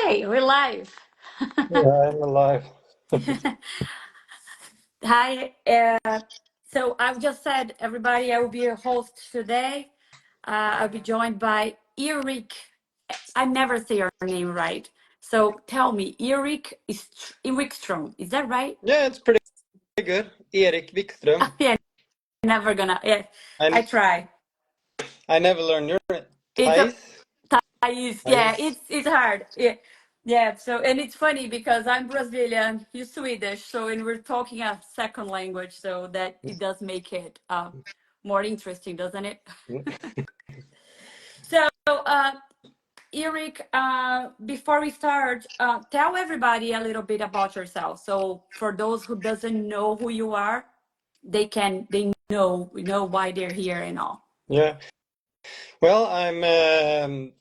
Hey, we're live. Yeah, I'm alive. Hi. So I've just said, everybody, I will be your host today. I'll be joined by Erik. I never say your name right. So tell me, Erik is Wickström. Is that right? Yeah, it's pretty good. Erik Wickström. Yeah, never gonna. Yeah, I I try. I never learned your It's a Thais. yeah, Thais. it's hard. Yeah. Yeah, so and it's funny because I'm Brazilian, you're Swedish, so and we're talking a second language, so that it does make it more interesting, doesn't it? So, Erik, before we start, tell everybody a little bit about yourself. So, for those who doesn't know who you are, they know we know why they're here and all. Yeah. Well, I'm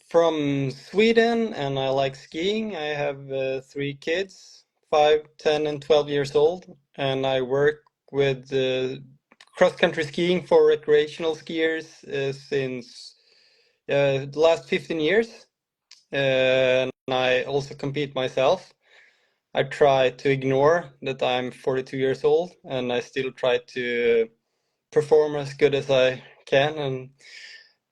from Sweden and I like skiing. I have three kids, 5, 10, and 12 years old, and I work with cross-country skiing for recreational skiers since the last 15 years. And I also compete myself. I try to ignore that I'm 42 years old and I still try to perform as good as I can.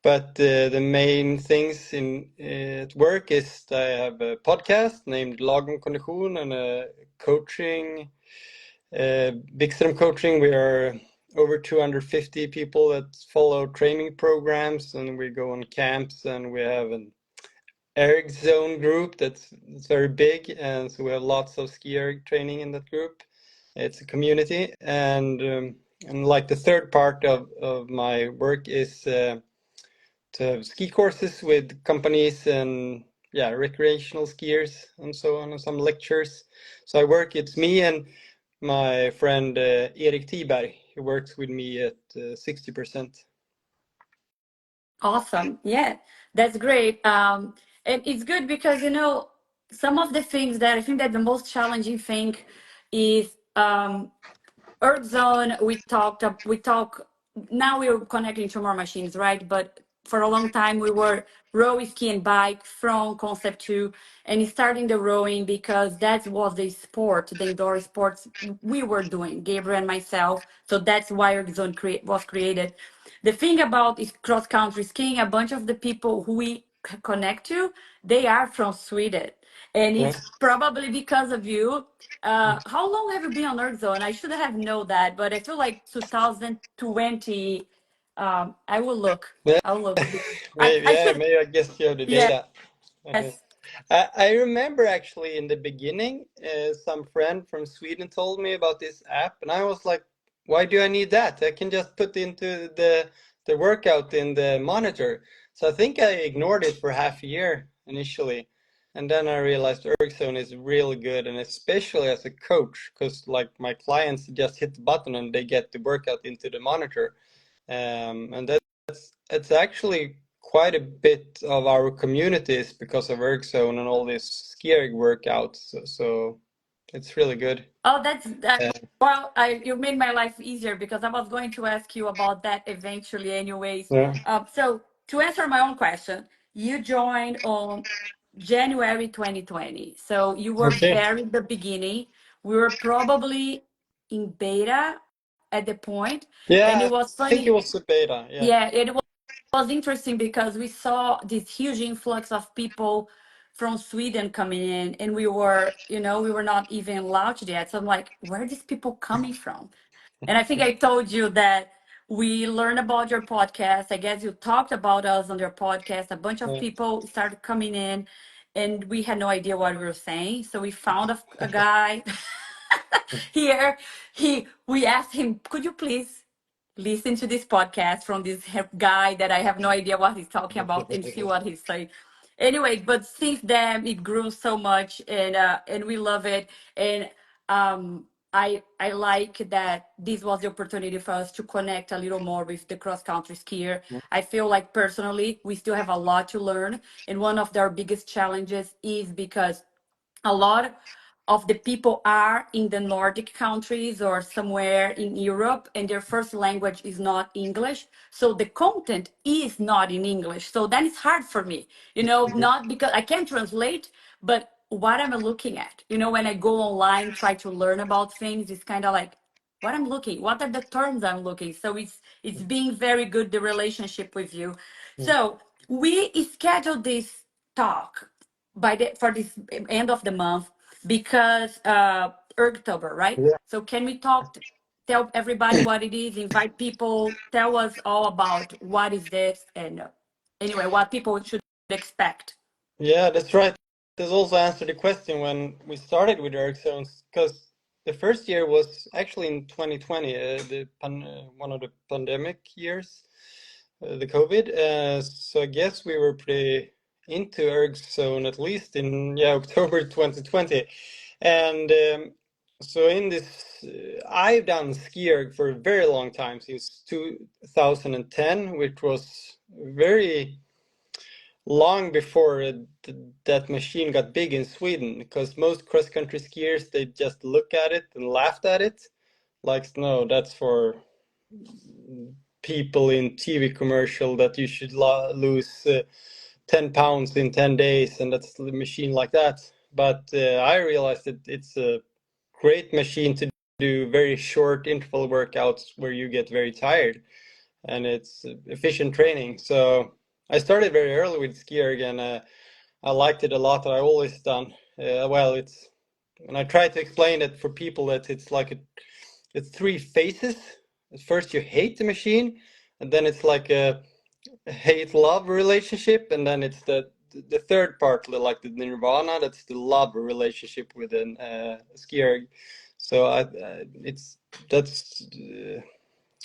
But the main things in at work is I have a podcast named Lagom Kondition and a coaching, Wickström coaching. We are over 250 people that follow training programs and we go on camps and we have an ErgZone group that's very big, and so we have lots of ski erg training in that group. It's a community, and like the third part of my work is to have ski courses with companies and yeah, recreational skiers and so on, and some lectures. So I work. It's me and my friend Erik Tiberg. He works with me at 60%. Awesome. Yeah, that's great. And it's good because, some of the things that I think that the most challenging thing is ErgZone. We talk, now we're connecting to more machines, right? But for a long time, we were row ski and bike from concept two and starting the rowing because that was the sport, the indoor sports we were doing, Gabriel and myself. So that's why ErgZone was created. The thing about is cross country skiing, a bunch of the people who we connect to, they are from Sweden. And Yeah. it's probably because of you. How long have you been on ErgZone? I should have known that, but I feel like 2020. I will look. Yeah, I'll look. maybe, I yeah, should. maybe I guess you have the Yes. data. I remember actually in the beginning, some friend from Sweden told me about this app, and I was like, "Why do I need that? I can just put into the workout in the monitor." So I think I ignored it for half a year initially, and then I realized ErgZone is really good, and especially as a coach, because like my clients just hit the button and they get the workout into the monitor, and it's actually quite a bit of our communities because of ErgZone and all these skiing workouts. So it's really good. Oh, that's that. Uh, Well, you made my life easier because I was going to ask you about that eventually, anyways. yeah. So to answer my own question, you joined on January 2020. So you were Okay. very the beginning. We were probably in beta at the point, and Yeah, it was I think it funny. was a beta. Yeah. Yeah, it was interesting because we saw this huge influx of people from Sweden coming in, and we were not even launched yet. So I'm like, where are these people coming from? And I think I told you that we learned about your podcast. I guess you talked about us on your podcast. A bunch of Yeah. people started coming in, and we had no idea what we were saying. So we found a guy here. We asked him, could you please listen to this podcast from this guy that I have no idea what he's talking about and see what he's saying. Anyway, but since then it grew so much and we love it. And I like that this was the opportunity for us to connect a little more with the cross country skier. I feel like personally we still have a lot to learn. And one of their biggest challenges is because a lot of the people are in the Nordic countries or somewhere in Europe, and their first language is not English. So the content is not in English. So then it's hard for me, not because I can translate, but what am I looking at? When I go online, try to learn about things, it's kind of like, what I'm looking, what are the terms I'm looking. So it's being very good, the relationship with you. So we scheduled this talk for this end of the month because October, right? Yeah. So can we tell everybody what it is, invite people, tell us all about what is this, and anyway, what people should expect. Yeah, that's right. This also answered the question when we started with ErgZone, because the first year was actually in 2020, one of the pandemic years, the COVID. So I guess we were pretty into ErgZone at least in October 2020, and so in this, I've done ski erg for a very long time, since 2010, which was very long before that machine got big in Sweden, because most cross-country skiers, they just look at it and laughed at it, like, no, that's for people in TV commercial that you should lose 10 pounds in 10 days, and that's the machine like that. But I realized that it's a great machine to do very short interval workouts where you get very tired, and it's efficient training. So I started very early with ski erg, and I liked it a lot. I always done it's, and I try to explain it for people that it's like it's three phases. At first you hate the machine, and then it's like a hate-love relationship, and then it's the third part, like the nirvana, that's the love relationship with an ski erg. So it's that's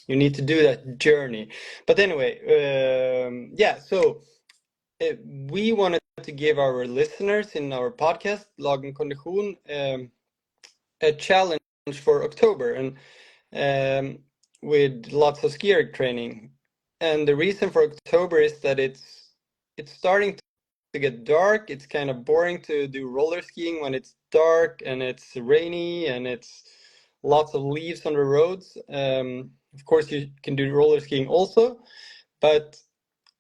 you need to do that journey. But anyway, so we wanted to give our listeners in our podcast, Lag and Kondition, a challenge for October, and with lots of ski erg training. And the reason for October is that it's starting to get dark. It's kind of boring to do roller skiing when it's dark and it's rainy and it's lots of leaves on the roads. Of course, you can do roller skiing also, but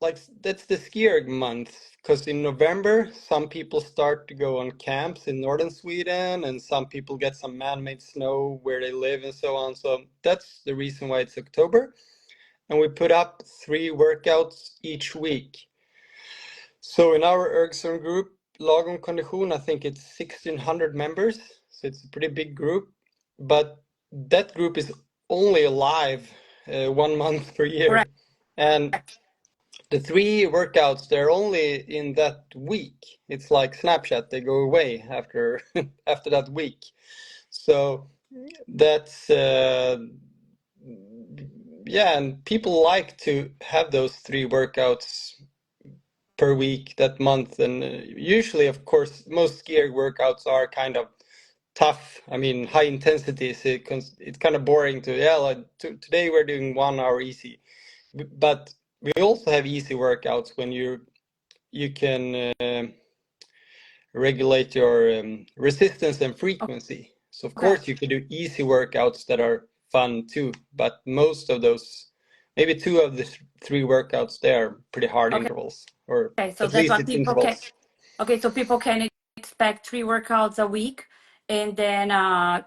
like that's the ski erg month, because in November some people start to go on camps in northern Sweden, and some people get some man-made snow where they live and so on. So that's the reason why it's October, and we put up 3 workouts each week. So in our ErgZone group, Lagom Kondition, I think it's 1,600 members, so it's a pretty big group. But that group is only alive 1 month per year, Correct. and the 3 workouts, they're only in that week. It's like Snapchat; they go away after after that week. So that's and people like to have those 3 workouts per week that month, and usually, of course, most ski erg workouts are kind of tough. I mean, high intensity, so it's kind of boring to today we're doing 1 hour easy, but we also have easy workouts when you can regulate your resistance and frequency. So of course you Correct. can do easy workouts that are fun too, but most of those, maybe 2 of the 3 workouts, they are pretty hard Okay. intervals, or Okay. So at that's least what it's people can. intervals. Okay. So people can expect 3 workouts a week, and then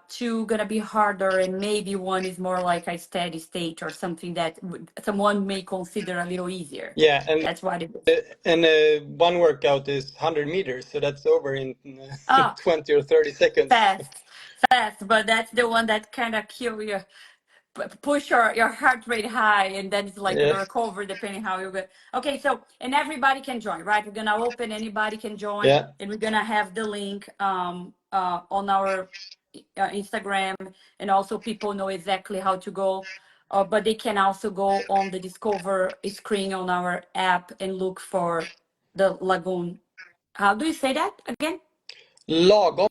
2 gonna be harder, and maybe 1 is more like a steady state or something that someone may consider a little easier. Yeah, and That's what it is. 1 workout is 100 meters, so that's over in Ah, 20 or 30 seconds. fast, but that's the one that kind of kill you, push your heart rate high, and then it's like a Yeah, recover depending how you go. Okay, so and everybody can join, right? We're gonna open, anybody can join, yeah. and we're gonna have the link on our Instagram, and also people know exactly how to go. But they can also go on the Discover screen on our app and look for the lagoon. How do you say that again? Lagom,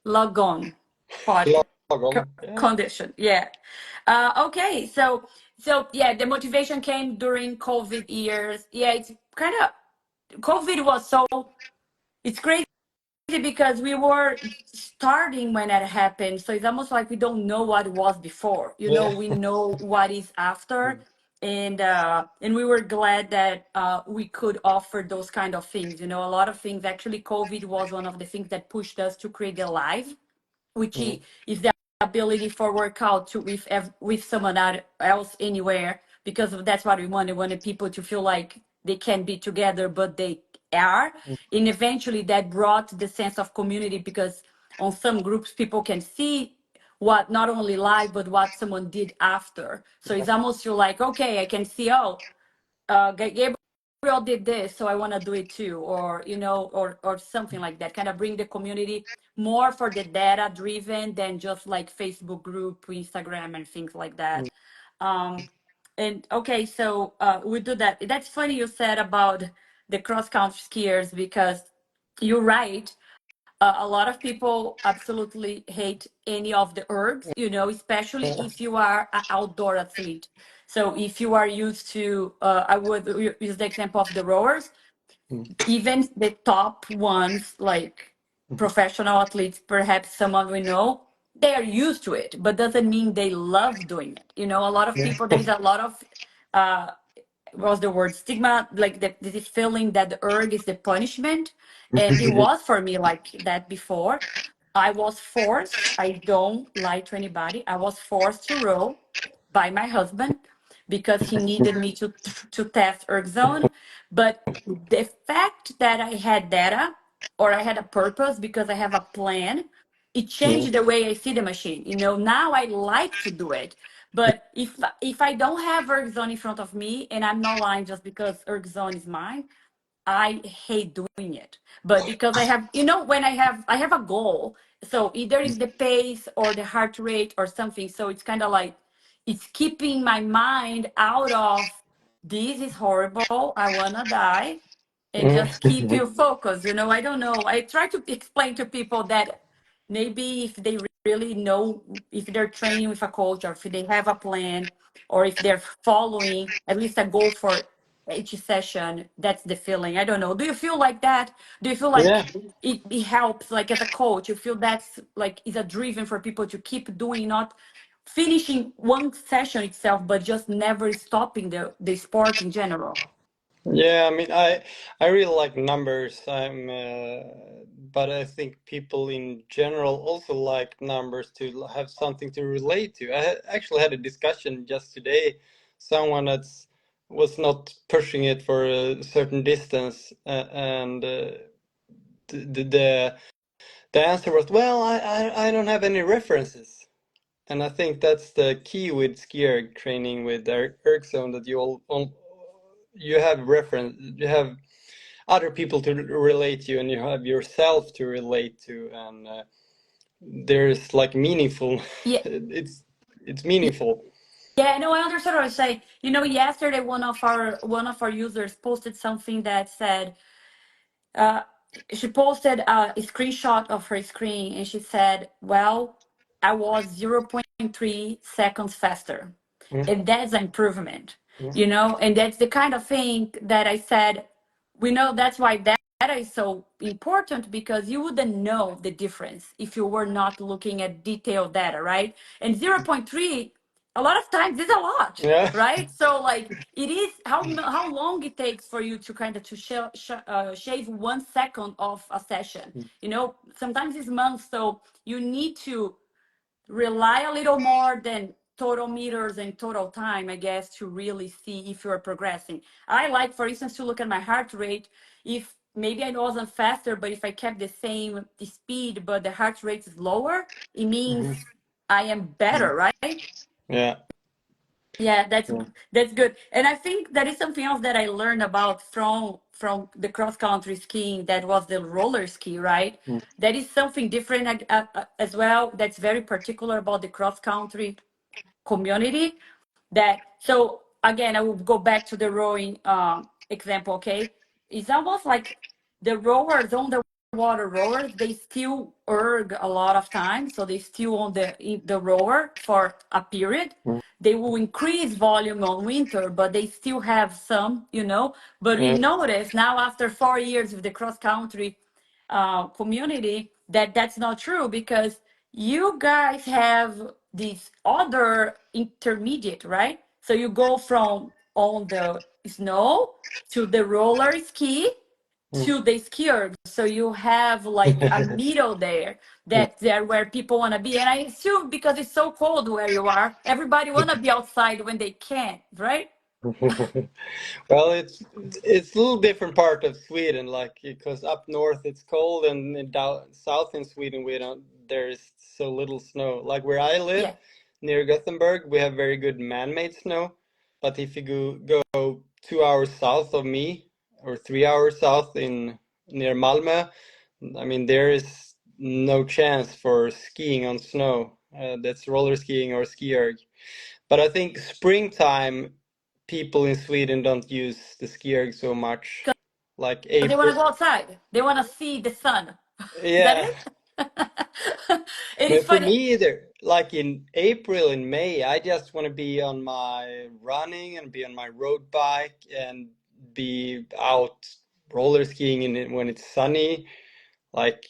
Lagoon pod lagom. Yeah. condition. Yeah. Okay. So yeah, the motivation came during COVID years. Yeah, it's kind of COVID was so, it's crazy because we were starting when it happened. So it's almost like we don't know what it was before. You know, Yeah. we know what is after. And we were glad that we could offer those kind of things. You know, a lot of things. Actually, COVID was one of the things that pushed us to create a live, which Mm. is the ability for workout to with someone else anywhere, because that's what we wanted. We wanted people to feel like they can be together, but they are. And eventually that brought the sense of community, because on some groups people can see what not only live but what someone did after. So it's almost feel like, okay, I can see, oh, Gabriel did this, so I want to do it too, or you know, or something like that. Kind of bring the community more for the data driven than just like Facebook group, Instagram, and things like that. Um, and okay, so we do that. That's funny you said about the cross country skiers, because you're right. A lot of people absolutely hate any of the ergs, you know, especially Yeah. if you are an outdoor athlete. So if you are used to, I would use the example of the rowers, Mm. even the top ones, like professional athletes, perhaps someone we know, they are used to it, but doesn't mean they love doing it. You know, a lot of Yeah. people, there is a lot of uh, was the word stigma, like this feeling that the erg is the punishment. And it was for me like that before. I was forced, I don't lie to anybody, I was forced to row by my husband because he needed me to test ErgZone. But the fact that I had data, or I had a purpose because I have a plan, it changed the way I see the machine. You know, now I like to do it. But if I don't have ErgZone in front of me, and I'm not lying just because ErgZone is mine, I hate doing it. But because I have, you know, when I have a goal, so either it's the pace or the heart rate or something. So it's kind of like it's keeping my mind out of this is horrible, I wanna die, and just keep you focused. You know, I don't know. I try to explain to people that maybe if they really know, if they're training with a coach, or if they have a plan, or if they're following at least a goal for each session, that's the feeling. I don't know. Do you feel like that? Do you feel like Yeah. it helps, like as a coach, you feel that's like is a driven for people to keep doing, not finishing one session itself, but just never stopping the sport in general? Yeah, I mean, I really like numbers. But I think people in general also like numbers to have something to relate to. Actually had a discussion just today. Someone that's was not pushing it for a certain distance, and the answer was, well, I don't have any references. And I think that's the key with ski erg training with ErgZone, that you have reference, you have other people to relate to, and you have yourself to relate to, and there's like meaningful. Yeah. It's meaningful. Yeah, no, I understood what I was saying. You know, yesterday one of our users posted something that said, uh, she posted a screenshot of her screen, and she said, "Well, I was 0.3 seconds faster," Mm, and that's an improvement. mm, You know, and that's the kind of thing that I said. We know that's why data is so important, because you wouldn't know the difference if you were not looking at detailed data, right? And 0.3, a lot of times is a lot, yeah. right? So like it is how long it takes for you to kind of to shave 1 second of a session. You know, sometimes it's months, so you need to rely a little more than total meters and total time, I guess, to really see if you're progressing. I like, for instance, to look at my heart rate. If maybe I wasn't faster, but if I kept the same speed, but the heart rate is lower, it means Mhm. I am better, right? Yeah. Yeah, that's Yeah. that's good. And I think that is something else that I learned about from the cross country skiing. That was the roller ski, right? Mm, That is something different as well. That's very particular about the cross country community. That, so again, I will go back to the rowing example. Okay, it's almost like the rowers on the water rowers, they still erg a lot of times, so they still on the rower for a period. mm, They will increase volume on winter, but they still have some, you know. But we yeah. notice now, after 4 years with the cross country, community that that's not true, because you guys have this other intermediate, right? So you go from on the snow to the roller ski Mm. to the ski erg. So you have like a middle there, that there where people want to be. And I assume because it's so cold where you are, everybody want to be outside when they can, right? Well, it's a little different part of Sweden, like because up north it's cold, and down south in Sweden we don't. There's so little snow. Like where I live, Yeah. near Gothenburg, we have very good man-made snow. But if you go 2 hours south of me, or 3 hours south in near Malmö, I mean there is no chance for skiing on snow. That's roller skiing or ski erg. But I think springtime, people in Sweden don't use the ski erg so much. Like Because they want April. to go outside. They want to see the sun. That Yeah. it? It is But for funny. me either, like in April and May, I just want to be on my running and be on my road bike and be out roller skiing in it when it's sunny. Like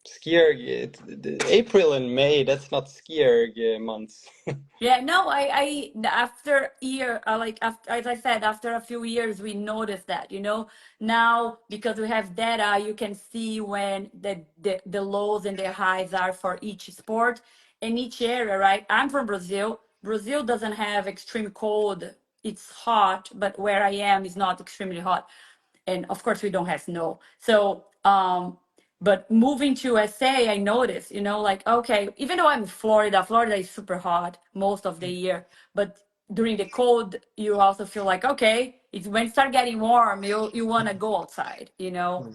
ski erg, April and May, that's not ski erg months. Yeah, no, after year, like after, as I said, after a few years, we noticed that, now because we have data, you can see when the lows and the highs are for each sport in each area, right? I'm from Brazil. Brazil doesn't have extreme cold. It's hot, but where I am is not extremely hot. And of course we don't have snow. So but moving to SA, I noticed, like, okay, even though I'm in Florida, Florida is super hot most of the year, but during the cold, you also feel like, okay, it's when it start getting warm, you want to go outside,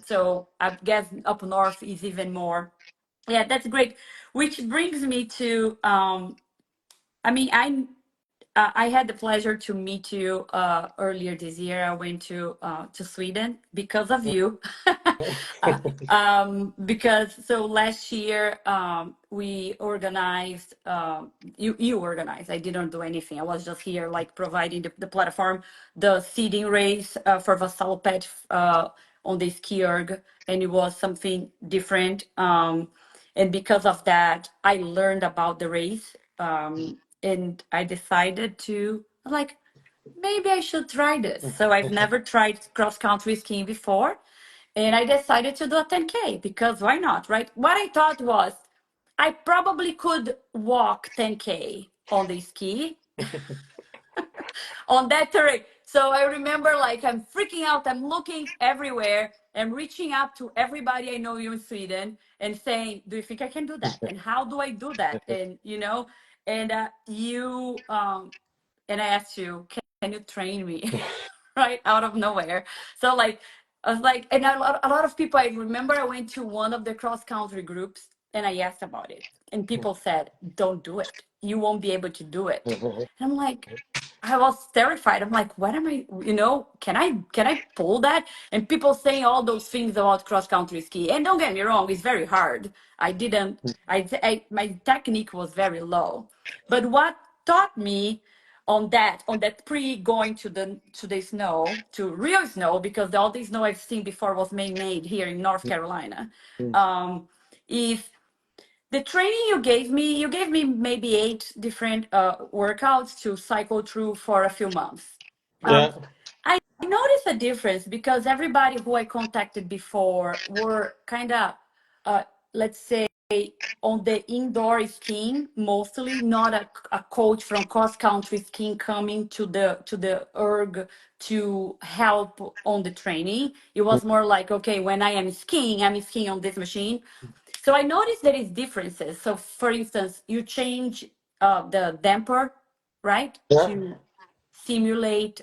So I guess up north is even more. Yeah, that's great. Which brings me to, I mean, I had the pleasure to meet you earlier this year. I went to Sweden because of you. Because so last year we organized. You organized. I didn't do anything. I was just here, like providing the platform, the seeding race for Vassalopet on the ski erg, and it was something different. And because of that, I learned about the race. And I decided to, like, maybe I should try this. So I've never tried cross country skiing before. And I decided to do a 10K because why not, right? What I thought was I probably could walk 10K on the ski on that terrain. So I remember, like, I'm freaking out. I'm looking everywhere. I'm reaching up to everybody I know you in Sweden and saying, "Do you think I can do that? And how do I do that?" And and and I asked you, "Can you train me?" Right out of nowhere. So like I was like, and a lot of people. I remember I went to one of the cross country groups and I asked about it, and people said, "Don't do it. You won't be able to do it." And I'm like, I was terrified. I'm like, what am I, can I pull that? And people saying all those things about cross country ski. And don't get me wrong, it's very hard. I didn't, my technique was very low. But what taught me on that pre going to the snow, to real snow, because all the snow I've seen before was man-made here in North Carolina, is the training you gave me maybe 8 different workouts to cycle through for a few months. um, Yeah. I noticed a difference because everybody who I contacted before were kind of, uh, let's say, on the indoor skiing mostly, not a coach from cross country skiing coming to the erg to help on the training. It was more like, okay, when I am skiing, I'm skiing on this machine. So I noticed there is differences. So for instance, you change the damper, right, Yeah. to simulate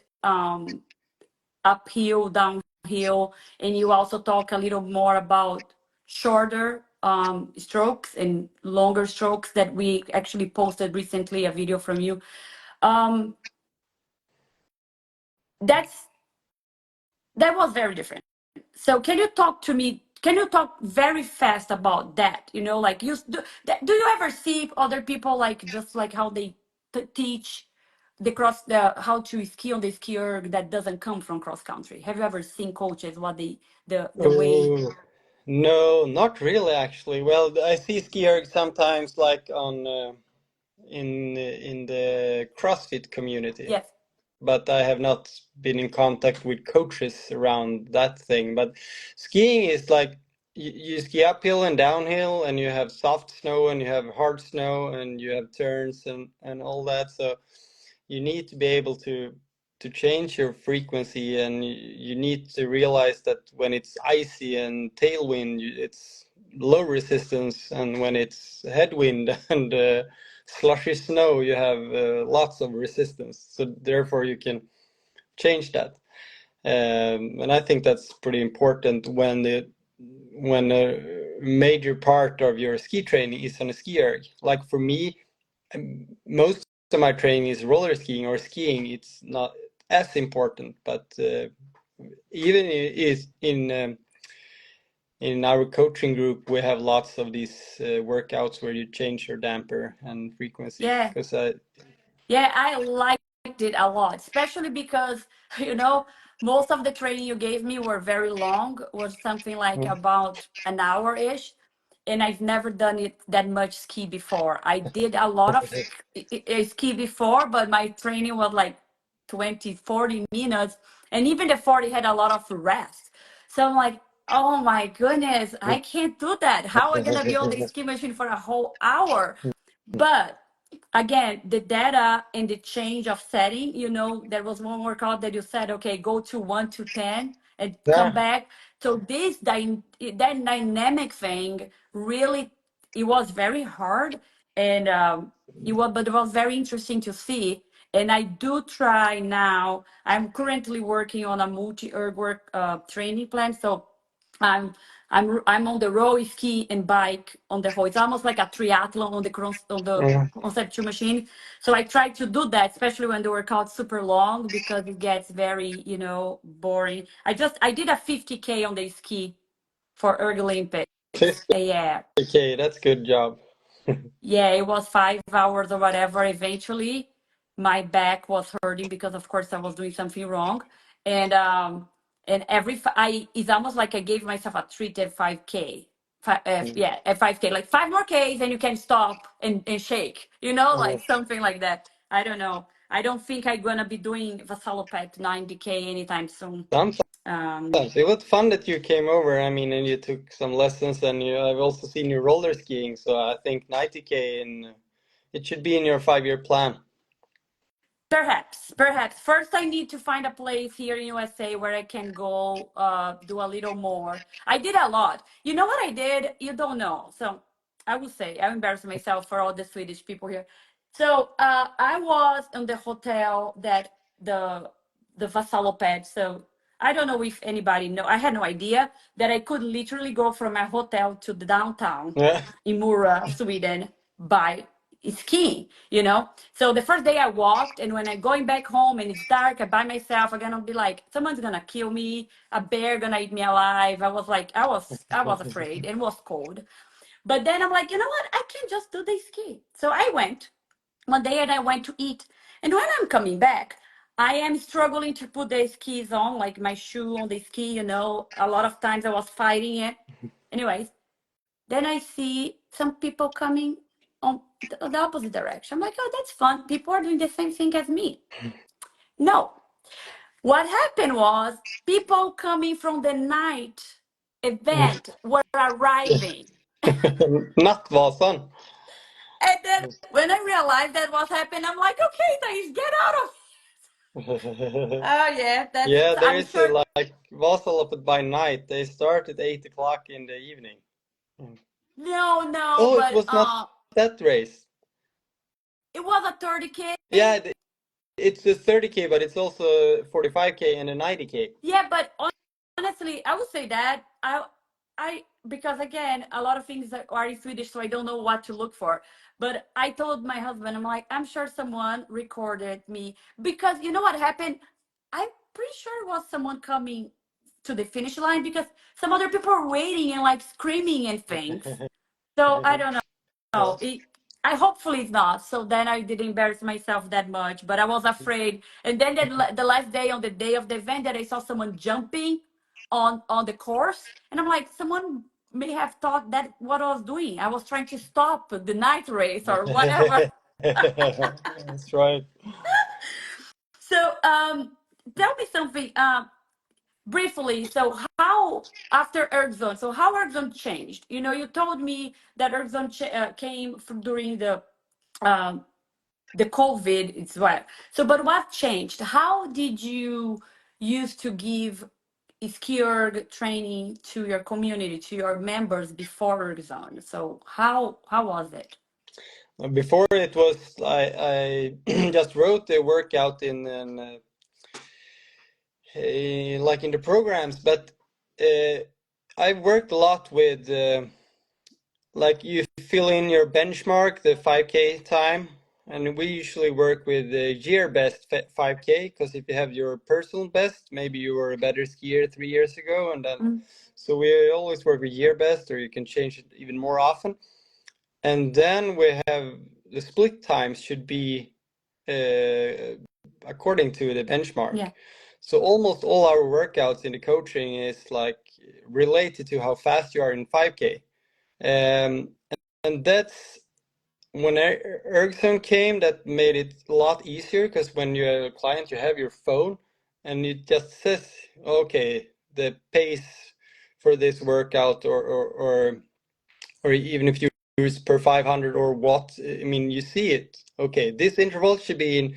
uphill, downhill, and you also talk a little more about shorter strokes and longer strokes that we actually posted recently a video from you. Um, that's that was very different. So can you talk to me? Can you talk very fast about that? Like do you ever see other people like just like how they teach the how to ski on the skier that doesn't come from cross country? Have you ever seen coaches what the way? Oh. No, not really actually. Well, I see ski erg sometimes like on in the CrossFit community, Yes. but I have not been in contact with coaches around that thing. But skiing is like you ski uphill and downhill, and you have soft snow and you have hard snow and you have turns and all that. So you need to be able to change your frequency, and you need to realize that when it's icy and tailwind, it's low resistance, and when it's headwind and slushy snow, you have lots of resistance. So therefore, you can change that. And I think that's pretty important when a major part of your ski training is on a ski erg. Like for me, most of my training is roller skiing or skiing. It's not as important, but even is in our coaching group, we have lots of these workouts where you change your damper and frequency. Yeah. Because I Yeah, I liked it a lot, especially because, you know, most of the training you gave me were very long, was something like about an hour-ish, and I've never done it that much ski before. I did a lot of ski before, but my training was like 20, 40 minutes, and even the 40 had a lot of rest. So I'm like, oh my goodness, I can't do that. How am I gonna be on the ski machine for a whole hour? But again, the data and the change of setting, you know, there was one workout that you said, okay, go to 1 to 10 and come yeah. back. So that dynamic thing really, it was very hard, and but it was very interesting to see. And I do try now. I'm currently working on a multi-erg work training plan. So I'm I'm on the row, ski, and bike on the whole. It's almost like a triathlon on the conceptual machine. So I try to do that, especially when the workout's super long, because it gets very, you know, boring. I did a 50K on the ski for Erg Olympics. Yeah, 50K, that's good job. yeah, it was 5 hours or whatever. Eventually, my back was hurting because, of course, I was doing something wrong, and it's almost like I gave myself a treat at 5K. Yeah, at 5K, like 5 more Ks, and you can stop and shake, you know, like something like that. I don't know. I don't think I'm gonna be doing Vassalopet 90K anytime soon. Sometimes Um, it was fun that you came over. I mean, and you took some lessons, and I've also seen you roller skiing. So I think 90K, and it should be in your 5-year plan. Perhaps. First, I need to find a place here in USA where I can go do a little more. I did a lot. You know what I did? You don't know. So I will say, I embarrass myself for all the Swedish people here. So I was in the hotel that the Vassaloped. So I don't know if anybody know. I had no idea that I could literally go from my hotel to the downtown Yeah. in Mora, Sweden, by skiing, you know? So the first day I walked, and when I'm going back home and it's dark, I by myself, I'm gonna be like, someone's gonna kill me, a bear gonna eat me alive. I was like, I was afraid, and it was cold. But then I'm like, you know what? I can just do the ski. So I went one day, and I went to eat. And when I'm coming back, I am struggling to put the skis on, like my shoe on the ski, you know. A lot of times I was fighting it. Anyways, then I see some people coming on the opposite direction. I'm like, oh, that's fun. People are doing the same thing as me. No. What happened was people coming from the night event were arriving. Not Vasan. And then when I realized that was happening, I'm like, okay, guys, get out of. Oh yeah, that's. Yeah, there I'm is sure. like Vasaloppet by night. They start at 8 o'clock in the evening. No, no, Oh, it but was not that race. it was a 30K. Yeah, it's a 30K, but it's also 45K and a 90K. Yeah, but honestly, I would say that I because again, a lot of things are in Swedish, so I don't know what to look for. But I told my husband, I'm like, I'm sure someone recorded me, because you know what happened? I'm pretty sure it was someone coming to the finish line, because some other people were waiting and like screaming and things. So I don't know. Yeah. No, I hopefully it's not. So then I didn't embarrass myself that much, but I was afraid. And then the last day, on the day of the event, that I saw someone jumping on the course, and I'm like, someone may have thought that what I was doing, I was trying to stop the night race or whatever. That's right. So tell me something briefly. So how after ErgZone, so how ErgZone changed? You know, you told me that ErgZone came from during um, the COVID as well. So, but what changed? How did you used to give ski training to your community, to your members before ErgZone? So, how was it? Before it was I just wrote the workout like in the programs, but I worked a lot with like you fill in your benchmark, the 5K time, and we usually work with the year best 5K because if you have your personal best, maybe you were a better skier 3 years ago, and then Mm, so we always work with year best, or you can change it even more often. And then we have the split times should be uh, according to the benchmark. yeah. So almost all our workouts in the coaching is like related to how fast you are in 5K. Um, and that's when ErgZone came, that made it a lot easier because when you have a client, you have your phone and it just says, okay, the pace for this workout or even if you use per 500 or what, I mean, you see it. Okay, this interval should be in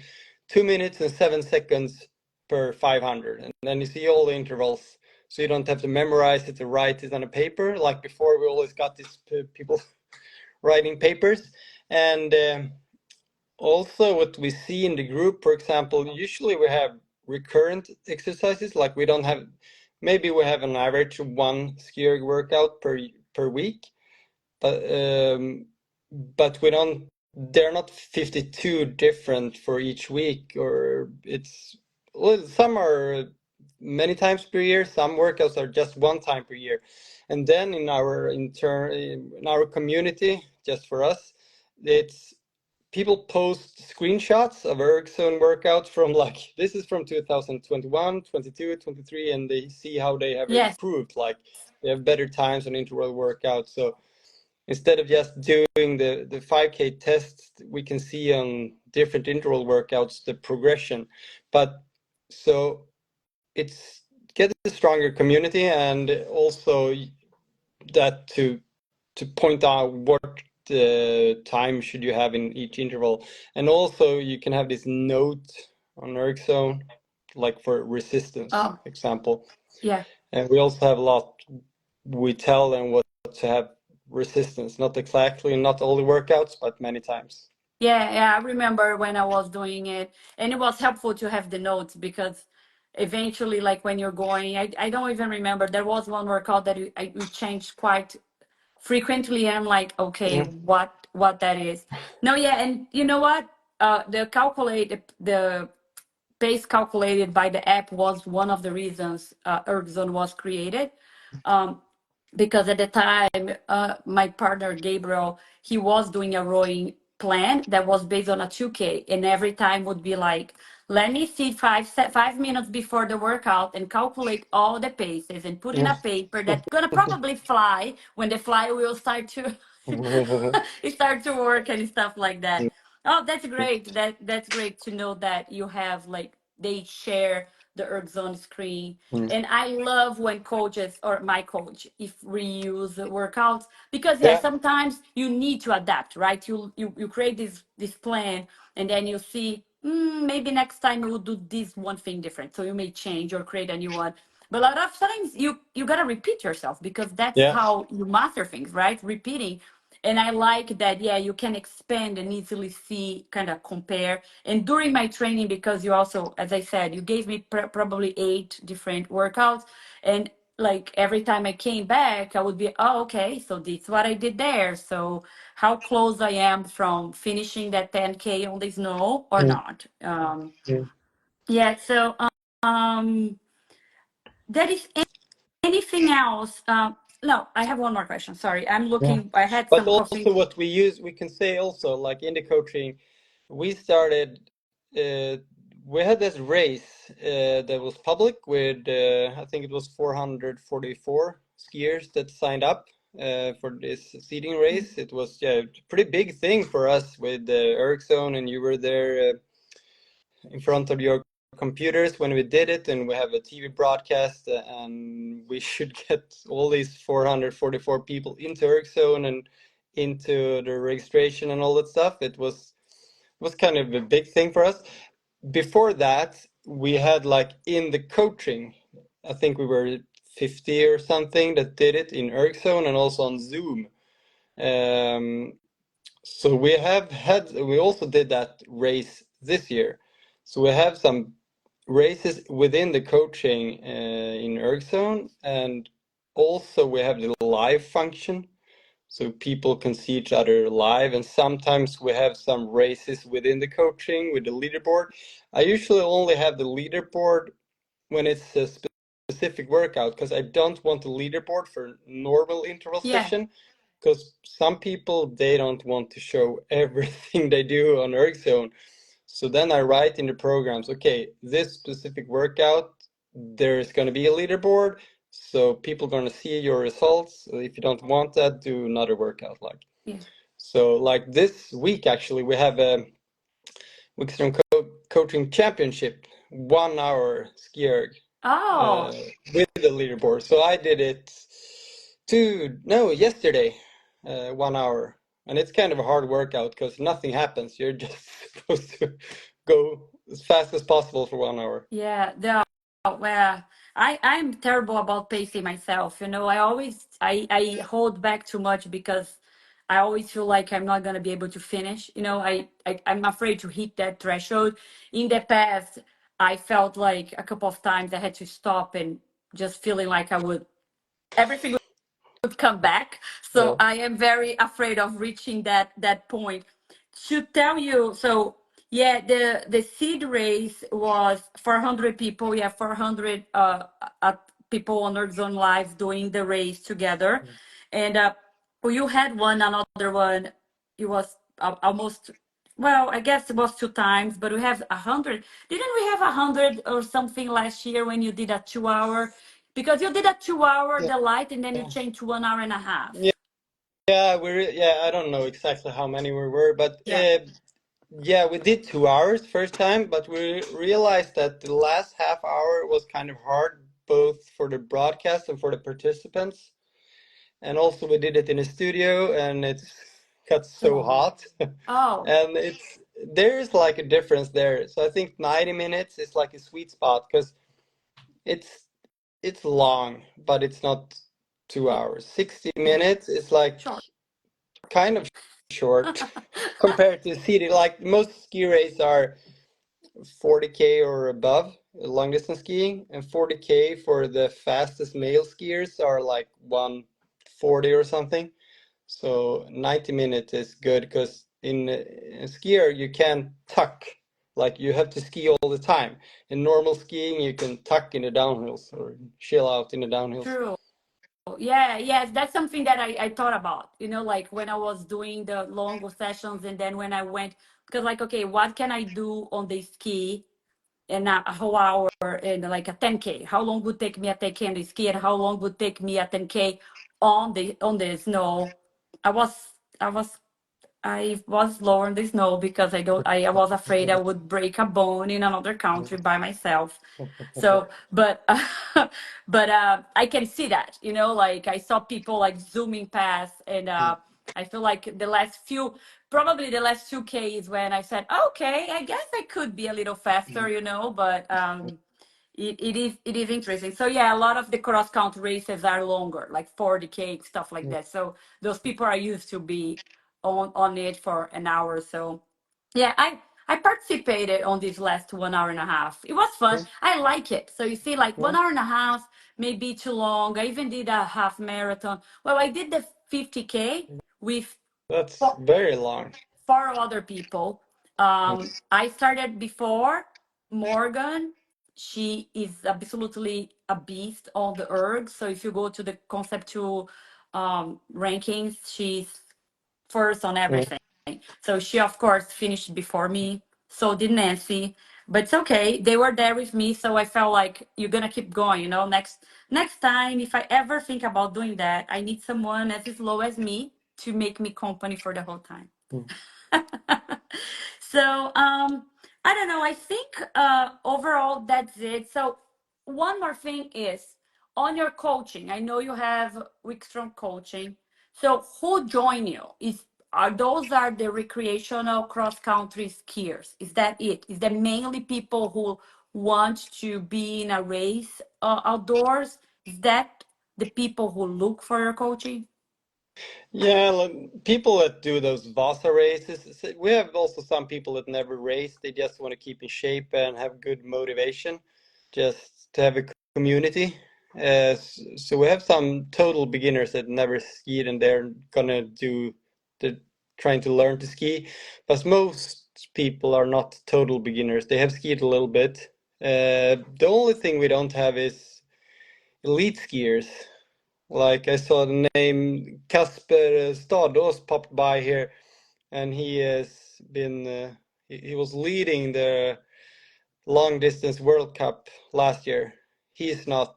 2 minutes and 7 seconds per 500. And then you see all the intervals. So you don't have to memorize it or write it on a paper. Like before, we always got these people writing papers. And also what we see in the group, for example, usually we have recurrent exercises. Like we don't have, maybe we have an average of one ski workout per week, but we don't, they're not 52 different for each week, or it's, well, some are many times per year, some workouts are just one time per year. And then in our community, just for us, it's people post screenshots of ErgZone workouts from like this is from 2021, 22, 23, and they see how they have Yes. improved, like they have better times on interval workouts. So instead of just doing the 5K tests, we can see on different interval workouts the progression. But so it's get a stronger community, and also that to point out what time should you have in each interval. And also you can have this note on ErgZone, like for resistance Oh, example. yeah. And we also have a lot, we tell them what to have resistance, not exactly, not all the workouts, but many times. Yeah, yeah, I remember when I was doing it, and it was helpful to have the notes because eventually, like when you're going, I don't even remember. There was one workout that we changed quite frequently, and I'm like, okay, Yeah. what that is. No, yeah, and you know what? The pace calculated by the app was one of the reasons ErgZone was created. Um, because at the time, my partner Gabriel, he was doing a rowing plan that was based on a 2K, and every time would be like, let me see 5 minutes before the workout and calculate all the paces and put in a paper that's gonna probably fly when the flywheel start to start to work and stuff like that. Oh, that's great. That's great to know that you have like they share the ErgZone screen. And I love when coaches or my coach, if we use workouts, because yeah, Yeah. sometimes you need to adapt, right? You create this plan, and then you see maybe next time you will do this one thing different. So you may change or create a new one. But a lot of times you gotta repeat yourself because that's Yeah. how you master things, right? Repeating. And I like that, yeah, you can expand and easily see, kind of compare. And during my training, because you also, as I said, you gave me probably 8 different workouts. And like every time I came back, I would be, oh, okay, so this is what I did there. So how close I am from finishing that 10K on the snow or Mm, not. mm. Yeah, so that is anything else. No, I have one more question. Sorry, I'm Yeah. looking, I had But some also coffee. what we use, we can say also, like in the coaching, we started, uh, we had this race that was public with, I think it was 444 skiers that signed up. for this seeding race. It was a pretty big thing for us with ErgZone, and you were there in front of your computers when we did it, and we have a TV broadcast, and we should get all these 444 people into ErgZone and into the registration and all that stuff. It was kind of a big thing for us. Before that, we had like in the coaching, I think we were 50 or something that did it in ErgZone and also on Zoom. Um, so we also did that race this year. So we have some races within the coaching in ErgZone, and also we have the live function, so people can see each other live. And sometimes we have some races within the coaching with the leaderboard. I usually only have the leaderboard when it's a specific workout, because I don't want the leaderboard for normal interval Yeah. session, because some people, they don't want to show everything they do on ErgZone. So then I write in the programs, okay, this specific workout, there's going to be a leaderboard, so people are going to see your results. If you don't want that, do another workout. Like, Yeah. so like this week, actually, we have a Wickström coaching championship, 1 hour ski erg, Oh, with the leaderboard. So I did it yesterday, 1 hour. And it's kind of a hard workout because nothing happens. You're just supposed to go as fast as possible for 1 hour. yeah. Well, I'm terrible about pacing myself. I hold back too much because I always feel like I'm not gonna be able to finish. I'm afraid to hit that threshold. In the past, I felt like a couple of times I had to stop and just feeling like everything would come back. So Yeah. I am very afraid of reaching that point. To tell you, so yeah, the seed race was 400 people. Yeah, 400 people on ErgZone Live doing the race together, and you had another one. It was almost. Well, I guess it was 2 times, but we have 100. Didn't we have 100 or something last year when you did a 2 hour? Because you did a 2 hour Yeah. the light and then you changed to 1 hour and a half. Yeah. Yeah, I don't know exactly how many we were, but Yeah. yeah, we did 2 hours first time, but we realized that the last half hour was kind of hard, both for the broadcast and for the participants. And also we did it in a studio, and it's got Too so long. hot. Oh, And there's like a difference there. So I think 90 minutes is like a sweet spot, because it's it's long, but it's not two yeah. hours. 60 Yeah. minutes is like Short. kind of short compared to city. Like most ski races are 40K or above, long distance skiing, and 40K for the fastest male skiers are like 140 or something. So 90 minutes is good, because in skier you can tuck, like you have to ski all the time. In normal skiing you can tuck in the downhills or chill out in the downhills. True. Yeah, yes, that's something that I thought about, like when I was doing the longer sessions and then when I went, because like, okay, what can I do on the ski in a whole hour and like a 10K? How long would take me a 10K on the ski and how long would take me a 10K on the snow? I was I was I was lower in the snow because I was afraid I would break a bone in another country by myself. So, but I can see that, like I saw people like zooming past, and I feel like probably the last 2K is when I said, okay, I guess I could be a little faster, but it is interesting. So yeah, a lot of the cross country races are longer, like 40K stuff like that. So those people are used to be on it for an hour. So yeah, I participated on this last 1 hour and a half. It was fun. I like it. So you see, like 1 hour and a half may be too long. I even did a half marathon. Well, I did the 50K with That's very long. four other people. I started before Morgan. She is absolutely a beast on the erg. So if you go to the Concept 2 rankings, she's first on everything. So she, of course, finished before me. So did Nancy. but it's okay. They were there with me, so I felt like you're gonna keep going. Next time, if I ever think about doing that, I need someone as slow as me to make me company for the whole time. Mm. So I don't know. I think overall that's it. So one more thing is on your coaching. I know you have Wickström coaching. So who join you? Are the recreational cross country skiers? Is that it? Is that mainly people who want to be in a race outdoors? Is that the people who look for your coaching? Yeah, like, people that do those Vasa races, we have also some people that never race. They just want to keep in shape and have good motivation, just to have a community. So we have some total beginners that never skied and they're trying to learn to ski. But most people are not total beginners. They have skied a little bit. The only thing we don't have is elite skiers. Like I saw the name Kasper Stadås popped by here, and he has been he was leading the long distance World Cup last year. He's not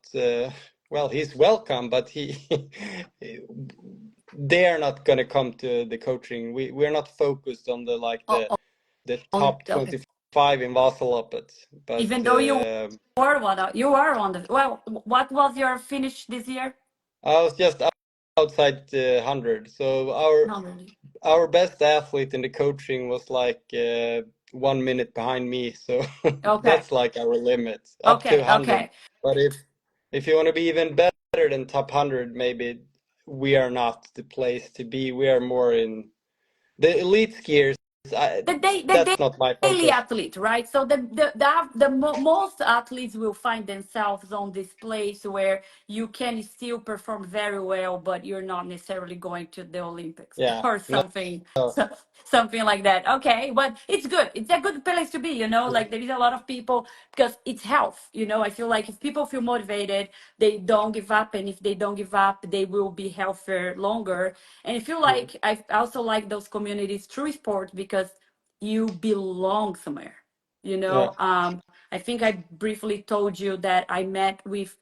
well, he's welcome, but he they're not gonna come to the coaching. We're not focused on Oh, the oh, top okay. 25 in Vasaloppet, but Even though you are on the well, what was your finish this year? I was just outside the 100. So Not really. our best athlete in the coaching was like 1 minute behind me. So Okay, that's like our limit, up to okay, 100. okay. But if you want to be even better than top 100, maybe we are not the place to be. We are more in the elite skiers. The That's not my daily focus. athlete, right? So most athletes will find themselves on this place where you can still perform very well, but you're not necessarily going to the Olympics Yeah. or No. something, No. something like that. Okay, but it's good. It's a good place to be. Like there is a lot of people because it's health. I feel like if people feel motivated, they don't give up, and if they don't give up, they will be healthier longer. And I feel Mm. like I also like those communities through sport because you belong somewhere. Yeah. I think I briefly told you that I met with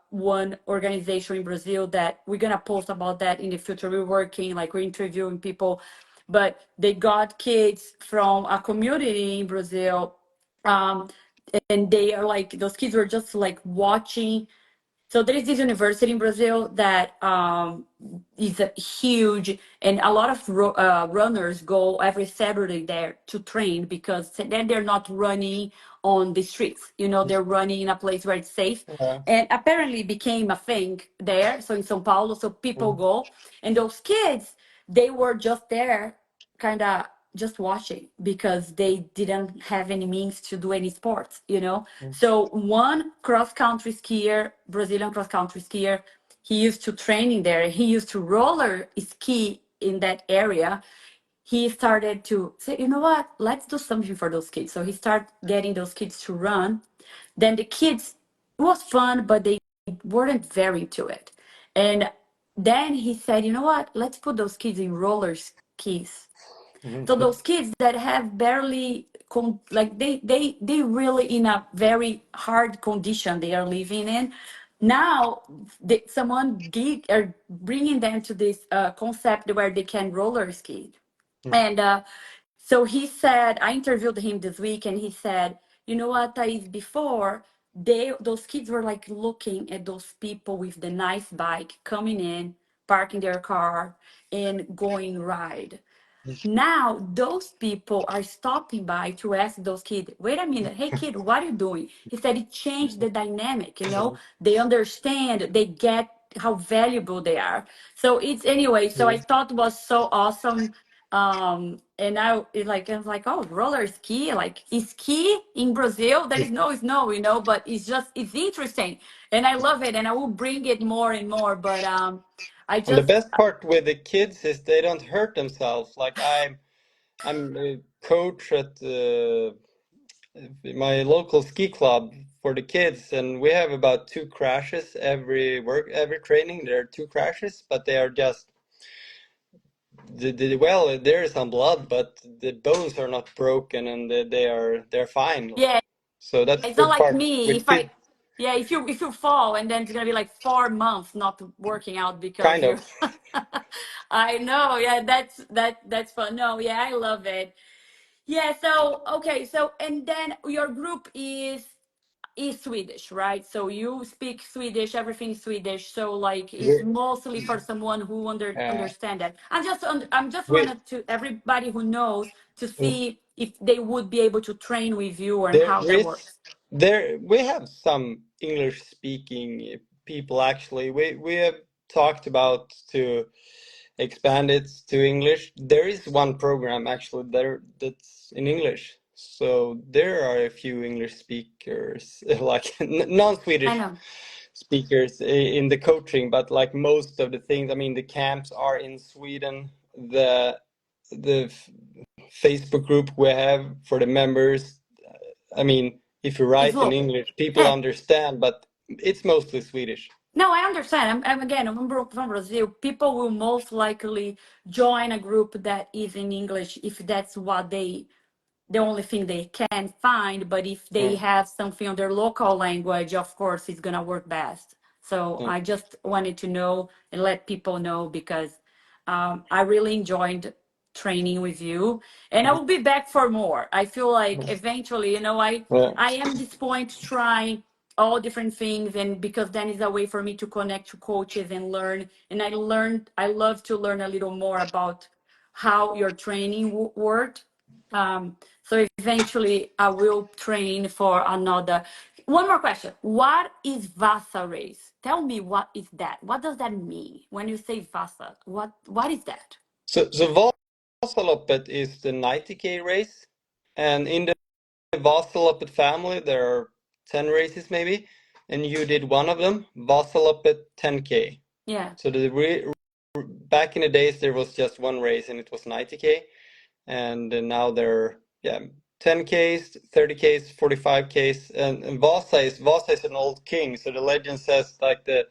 one organization in Brazil that we're gonna post about that in the future. We're working, like we're interviewing people, but they got kids from a community in Brazil, um, and they are like those kids were just like watching. So there is this university in Brazil that is a huge, and a lot of runners go every Saturday there to train because then they're not running on the streets. They're running in a place where it's safe. Yeah. And apparently it became a thing there. So in São Paulo, so people Mm. go, and those kids, they were just there, kind of just watching because they didn't have any means to do any sports. Mm. So one cross country skier, Brazilian cross country skier, he used to train in there. He used to roller ski in that area. He started to say, you know what, let's do something for those kids. So he started getting those kids to run. Then the kids, it was fun, but they weren't very into it. And then he said, you know what, let's put those kids in roller skis. So Mhm. those kids that have barely like they really in a very hard condition they are living in. Now someone are bringing them to this concept where they can roller ski. Mm. And so he said, I interviewed him this week, and he said, you know what, Thais, before those kids were like looking at those people with the nice bike coming in, parking their car, and going ride. Now those people are stopping by to ask those kids, wait a minute, hey kid, what are you doing? He said it changed the dynamic. Mm. They understand, they get how valuable they are. So it's anyway, so I Mm. thought it was so awesome. And I was like, oh, roller ski, like ski in Brazil, there is no snow, but it's interesting. And I love it, and I will bring it more and more. But I And the just best part with the kids is they don't hurt themselves. Like I'm a coach at my local ski club for the kids, and we have about two crashes every training. There are two crashes, but they are just well, there is some blood, but the bones are not broken, and they're fine. Yeah, So that's it's the not good like part. me. With If I, kids, yeah, if you fall and then it's gonna be like 4 months not working out because kind you're. of. I know. Yeah, that's fun. No, yeah, I love it. Yeah. So okay. So and then your group is Swedish, right? So you speak Swedish, everything Swedish. So like it's We, mostly for someone who uh, understand that. I'm just we wanted to everybody who knows to see if they would be able to train with you and there how that is works. there we have some English speaking people actually. We have talked about to expand it to English. There is one program actually there that's in English. So there are a few English speakers, like I non-Swedish know. speakers in the coaching, but like most of the things, I mean, the camps are in Sweden. The Facebook group we have for the members, I mean, if you It's write in low. English, people understand, but it's mostly Swedish. No, I understand. I'm again, I'm from Brazil. People will most likely join a group that is in English if that's what they the only thing they can find. But if they Mm, have something on their local language, of course, it's gonna work best. So mm, I just wanted to know and let people know because I really enjoyed training with you, and I mm, will be back for more. I feel like mm. eventually, Yeah. I am this point trying all different things, and because then is a way for me to connect to coaches and learn. And I love to learn a little more about how your training worked. So eventually I will train for another. One more question. What is Vasa race? Tell me what is that? What does that mean when you say Vasa? What is that? So Vasaloppet is the 90K race, and in the Vasaloppet family, there are 10 races maybe, and you did one of them, Vasaloppet 10K. Yeah. So back in the days, there was just one race, and it was 90K, and now there are, yeah, 10Ks, 30Ks, 45Ks, and Vasa is an old king. So the legend says like the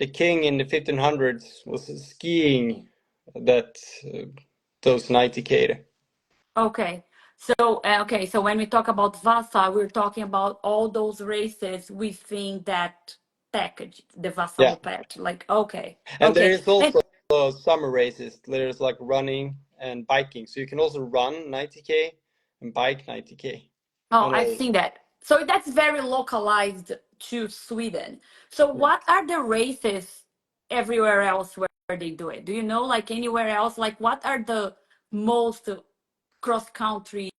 king in the 1500s was skiing that those 90K. Okay. So when we talk about Vasa, we're talking about all those races within that package, the Vasa Yeah. Lopet. Like, okay. And there Okay. is also summer races. There's like running and biking. So you can also run 90K and bike 90K Oh, on I've all. seen that. So that's very localized to Sweden. So Yeah. what are the races everywhere else where they do it? Do you know, like anywhere else? Like what are the most cross country?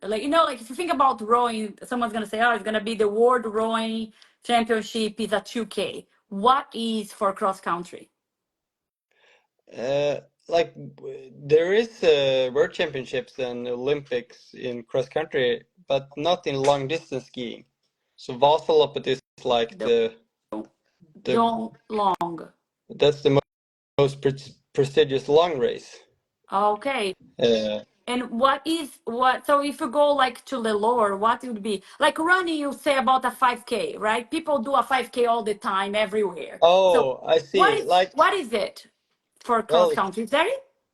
Like like if you think about rowing, someone's gonna say, "Oh, it's gonna be the World Rowing Championship is a 2K." What is for cross country? Like there is world championships and Olympics in cross country, but not in long distance skiing. So Vasaloppet is like The the long. that's the most prestigious long race. Okay. Uh, And what is what? So if you go like to the lower, what would be like running? You say about a 5K, right? People do a 5K all the time, everywhere. So oh, I see. Like, what is it for cross well, country? Is there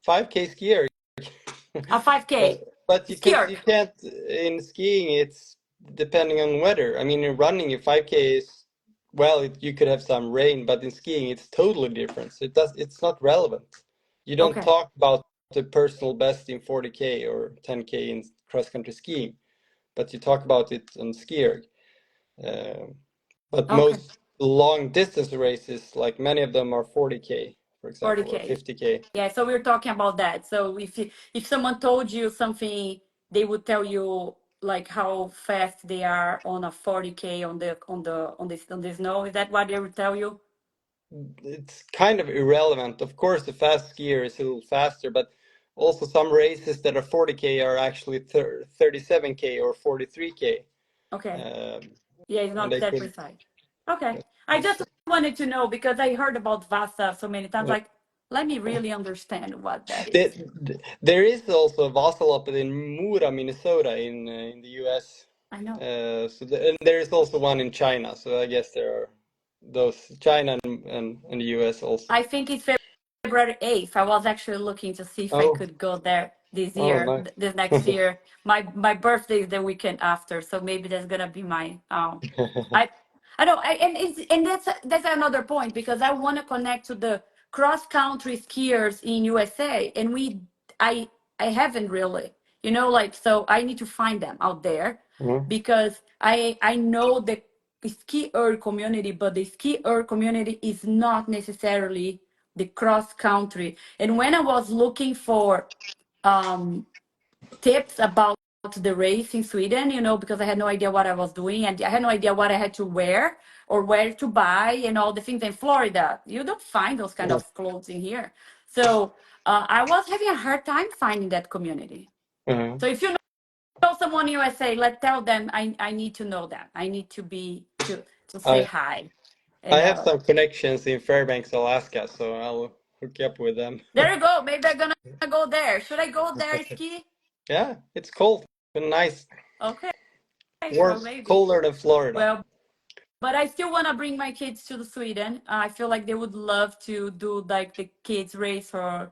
5K skier. a But 5K but because skier? you can't in skiing, it's depending on weather. I mean, in running, a 5K is well, you could have some rain, but in skiing, it's totally different. So it's not relevant. You don't Okay, talk about the personal best in 40K or 10K in cross country skiing, but you talk about it on skier. Uh, but okay, most long distance races, like many of them are 40K, for example, or 40K. 50K. Yeah. So we're talking about that. So if someone told you something, they would tell you like how fast they are on a 40K on the snow. Is that what they would tell you? It's kind of irrelevant. Of course, the fast skier is a little faster, but also some races that are 40K are actually 37K or 43K. Okay. Um, Yeah, it's and not they that could. precise. Okay. I just wanted to know because I heard about Vasa so many times. Yeah. Like, let me really understand what that There, is. there is also a Vasaloppet in Mora, Minnesota, in the US. I know. And there is also one in China. So I guess there are those China and the US also. I think it's February 8th. I was actually looking to see if I Oh, could go there this oh, year, nice. this next year. My birthday is the weekend after, so maybe that's gonna be my I I know, and that's another point because I want to connect to the cross country skiers in USA, and I haven't really, like, so I need to find them out there Mhm. because I know the skier community, but the skier community is not necessarily the cross country. And when I was looking for um tips about the race in Sweden, because I had no idea what I was doing and I had no idea what I had to wear or where to buy and all the things in Florida. You don't find those kind Yeah. of clothes in here. So I was having a hard time finding that community. Mhm. So if you know someone in USA, tell them I need to know them. I need to say I hi. I And have some connections in Fairbanks, Alaska, so I'll hook you up with them. there you go. Maybe I'm gonna go there. Should I go there ski? Yeah, it's cold and nice. Okay, so Worse, maybe. colder than Florida. Well, but I still want to bring my kids to Sweden. I feel like they would love to do like the kids race or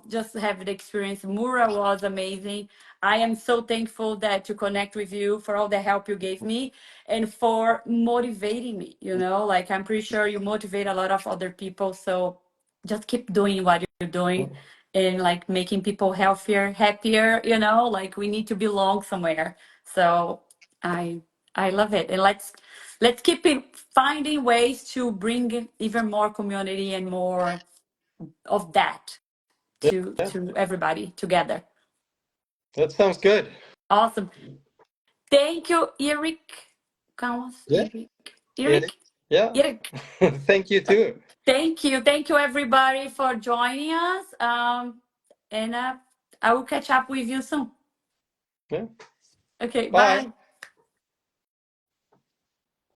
just have the experience. Mura was amazing. I am so thankful that to connect with you for all the help you gave me and for motivating me. Like I'm pretty sure you motivate a lot of other people. So just keep doing what you're doing and like making people healthier, happier. Like we need to belong somewhere. So I I love it, and let's keep finding ways to bring even more community and more of that to Yeah, everybody together. that sounds good. Awesome. Thank you, Erik. Calma, Yeah, Erik. Erik. Erik. Yeah, Erik. thank you too. Thank you, everybody, for joining us. And I will catch up with you soon. Yeah. Okay, Bye. bye.